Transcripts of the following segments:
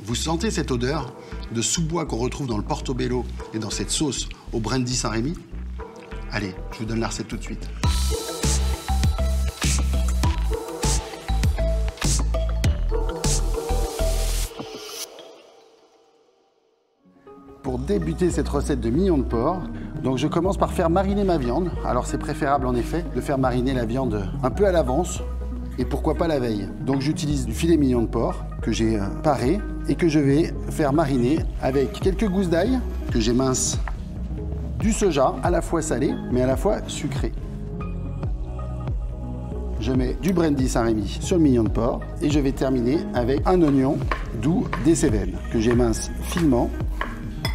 Vous sentez cette odeur de sous-bois qu'on retrouve dans le portobello et dans cette sauce au brandy Saint-Rémy? Allez, je vous donne la recette tout de suite. Pour débuter cette recette de mignon de porc, donc je commence par faire mariner ma viande. Alors c'est préférable en effet de faire mariner la viande un peu à l'avance et pourquoi pas la veille. Donc j'utilise du filet mignon de porc que j'ai paré et que je vais faire mariner avec quelques gousses d'ail que j'émince, du soja à la fois salé mais à la fois sucré. Je mets du brandy Saint-Rémy sur le mignon de porc et je vais terminer avec un oignon doux des Cévennes que j'émince finement.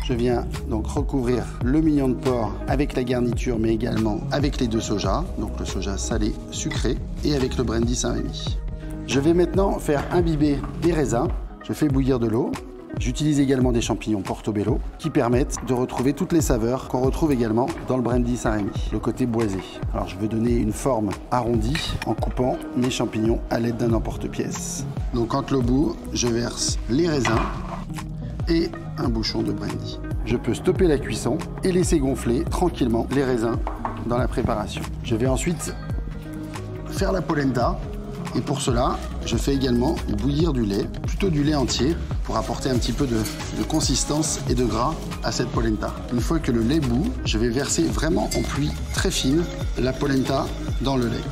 Je viens donc recouvrir le mignon de porc avec la garniture, mais également avec les deux sojas, donc le soja salé, sucré, et avec le brandy Saint-Rémy. Je vais maintenant faire imbiber des raisins. Je fais bouillir de l'eau. J'utilise également des champignons portobello qui permettent de retrouver toutes les saveurs qu'on retrouve également dans le brandy Saint-Rémy, le côté boisé. Alors je veux donner une forme arrondie en coupant mes champignons à l'aide d'un emporte-pièce. Donc entre le bout, je verse les raisins et un bouchon de brandy. Je peux stopper la cuisson et laisser gonfler tranquillement les raisins dans la préparation. Je vais ensuite faire la polenta et pour cela, je fais également bouillir du lait, plutôt du lait entier, pour apporter un petit peu de consistance et de gras à cette polenta. Une fois que le lait bout, je vais verser vraiment en pluie très fine la polenta dans le lait.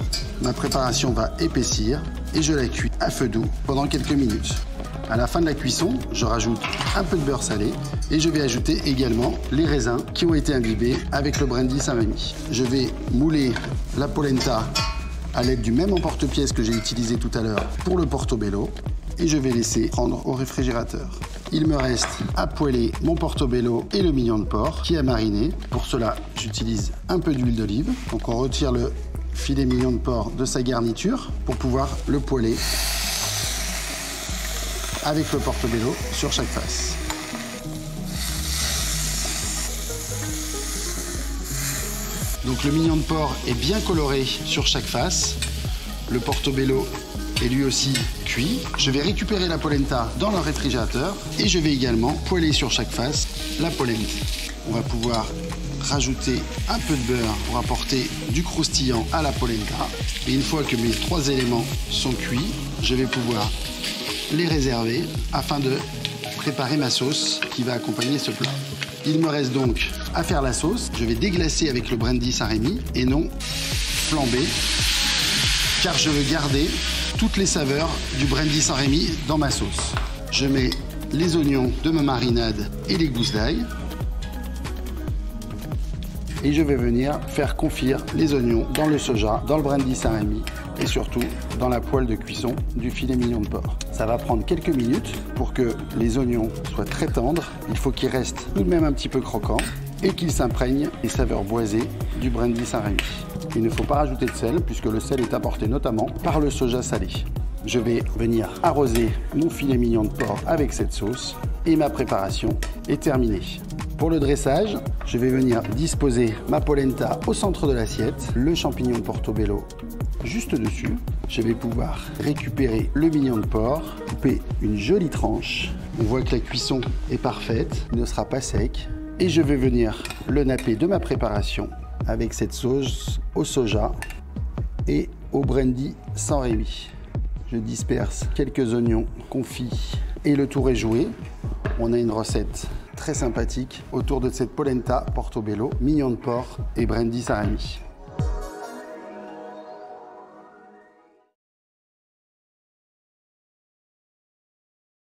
Ma préparation va épaissir et je la cuis à feu doux pendant quelques minutes. À la fin de la cuisson, je rajoute un peu de beurre salé et je vais ajouter également les raisins qui ont été imbibés avec le brandy Saint-Rémy. Je vais mouler la polenta à l'aide du même emporte-pièce que j'ai utilisé tout à l'heure pour le portobello et je vais laisser prendre au réfrigérateur. Il me reste à poêler mon portobello et le mignon de porc qui a mariné. Pour cela, j'utilise un peu d'huile d'olive. Donc on retire le filet mignon de porc de sa garniture pour pouvoir le poêler avec le portobello sur chaque face. Donc le mignon de porc est bien coloré sur chaque face. Le portobello est lui aussi cuit. Je vais récupérer la polenta dans le réfrigérateur et je vais également poêler sur chaque face la polenta. On va pouvoir rajouter un peu de beurre pour apporter du croustillant à la polenta. Et une fois que mes trois éléments sont cuits, je vais pouvoir les réserver afin de préparer ma sauce qui va accompagner ce plat. Il me reste donc à faire la sauce. Je vais déglacer avec le brandy Saint-Rémy et non flamber, car je veux garder toutes les saveurs du brandy Saint-Rémy dans ma sauce. Je mets les oignons de ma marinade et les gousses d'ail. Et je vais venir faire confire les oignons dans le soja, dans le brandy Saint-Rémy et surtout dans la poêle de cuisson du filet mignon de porc. Ça va prendre quelques minutes pour que les oignons soient très tendres. Il faut qu'ils restent tout de même un petit peu croquants et qu'ils s'imprègnent des saveurs boisées du brandy Saint-Rémy. Il ne faut pas rajouter de sel puisque le sel est apporté notamment par le soja salé. Je vais venir arroser mon filet mignon de porc avec cette sauce et ma préparation est terminée. Pour le dressage, je vais venir disposer ma polenta au centre de l'assiette, le champignon de portobello juste dessus. Je vais pouvoir récupérer le mignon de porc, couper une jolie tranche. On voit que la cuisson est parfaite, il ne sera pas sec. Et je vais venir le napper de ma préparation avec cette sauce au soja et au brandy Saint-Rémy. Je disperse quelques oignons confits et le tour est joué. On a une recette très sympathique autour de cette polenta portobello, mignon de porc et brandy Saint-Rémy.